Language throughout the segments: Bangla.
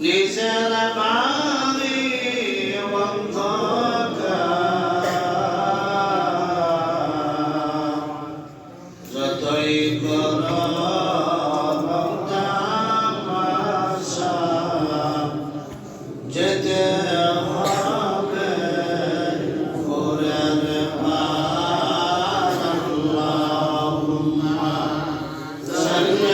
নিশান মারি বন্ধকা যতই করো তামাশা যেতে হবে কোরআন পার আল্লাহুম্মা সাল্লি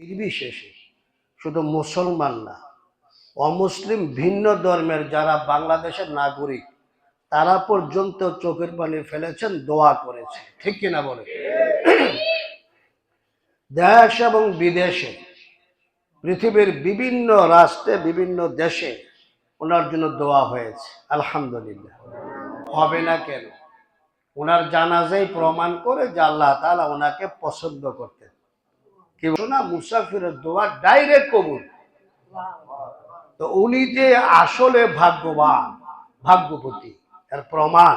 নির্বিশেষে শুধু মুসলমান না, অমুসলিম ভিন্ন ধর্মের যারা বাংলাদেশের নাগরিক তারা পর্যন্ত চোখের পানি ফেলেছেন, দোয়া করেছে। ঠিক কিনা বলে? দেশ এবং বিদেশে, পৃথিবীর বিভিন্ন রাষ্ট্রে, বিভিন্ন দেশে ওনার জন্য দোয়া হয়েছে। আলহামদুলিল্লাহ। হবে না কেন? ওনার জানাজাই প্রমাণ করে যে আল্লাহ তাআলা ওনাকে পছন্দ করতেন। কি না, মুসাফিরের দোয়া ডাইরেক্ট কবুল। তো উনি যে আসলে ভাগ্যবান, ভাগ্যবতী, এর প্রমাণ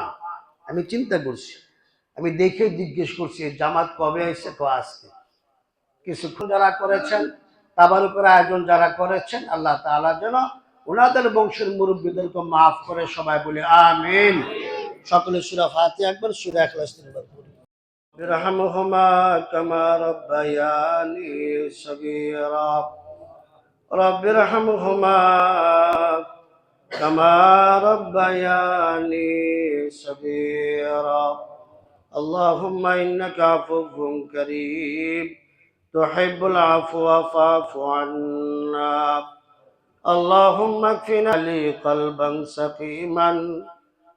আমি চিন্তা করছি। আমি দেখে জিজ্ঞেস করছি জামাত কবে এসে? তো আজকে। কিছুক্ষণ যারা করেছেন, তাবারুকের আয়োজন যারা করেছেন, আল্লাহ তাআলা যেন ওনাদের বংশের মুরব্বীদেরকে মাফ করে। সবাই বলি আমিন। সকলে সূরা ফাতিহা একবার, সূরা ইখলাস তিনবার পড়ি। বিরহামহুমা কামা রাব্বায়ানি সগীরা রব্বিরহামহুমা কামা রাব্বায়ানি সগীরা اللهم إنك عفو كريم تحب العفو فاعف عنا اللهم اكفنا لي قلبا سقيما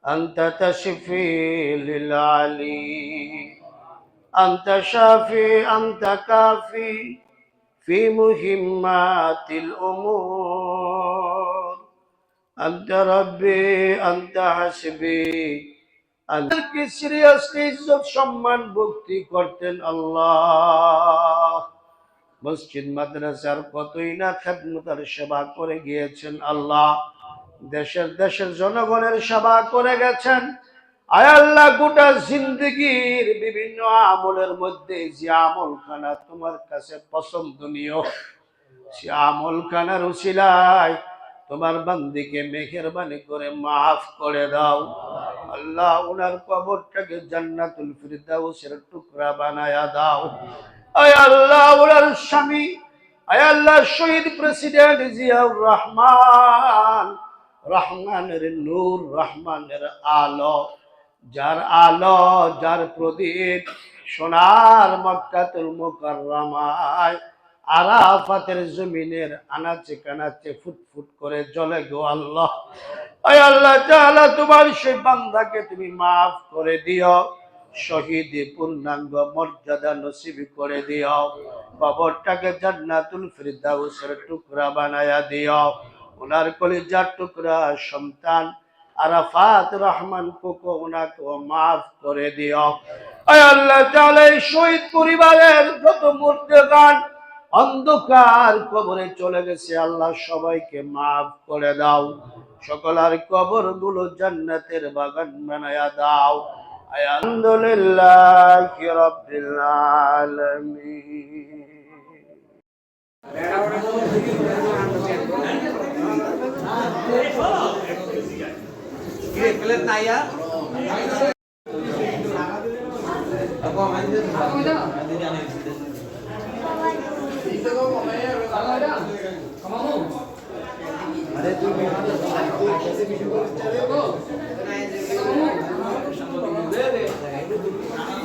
أنت تشفي للعلي أنت شافي أنت كافي في مهمات الأمور أنت ربي أنت حسبي আল্লাহকে সিরিয়াসলি ইজ্জত সম্মান ভক্তি করতেন আল্লাহ। মসজিদ মাদ্রাসার কতই না খেদমতের সেবা করে গিয়েছেন আল্লাহ। দেশের জনগণের সেবা করে গেছেন। আয় আল্লাহ, গোটা জিন্দেগির বিভিন্ন আমলের মধ্যে যে আমলখানা তোমার কাছে পছন্দনীয়, সে আমলখানার উসিলায় তোমার বান্দিকে মেহেরবানি করে মাফ করে দাও আল্লাহ। ওনার কবরটাকে জান্নাতুল ফিরদাউসের টুকরা বানায়া দাও। আয় আল্লাহ, ওনার স্বামী, আয় আল্লাহ, শহীদ প্রেসিডেন্ট জিয়াউর রহমান, রহমানের নূর, রহমানের আলো, যার প্রদীপ সোনার মক্কাতুল মুকাররমায় আরাফাতের জমিনের আনাচে কানাচে ফুটফুট করে জ্বলে গো আল্লাহ। আয় আল্লাহ তাআলা, তোমার সেই বান্দাকে তুমি মাফ করে দিও, শহীদ পূর্ণাঙ্গ মর্যাদা নসিব করে দিও, কবরটাকে জান্নাতুল ফিরদাউসের টুকরা বানায়া দিও। ওনার কলিজার টুকরা সন্তান আরাফাত রহমান কোকো, ওনাকে মাফ করে দিও। আয় আল্লাহ তাআলা, এই শহীদ পরিবারের যত মুর্দাগান অন্ধকার কবরে চলে গেছে আল্লাহ, সবাইকে মাফ করে দাও। সকলের কবর গুলো জান্নাতের বাগান বানায়া দাও। আলহামদুলিল্লাহি রাব্বিল আলামিন।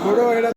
Bro,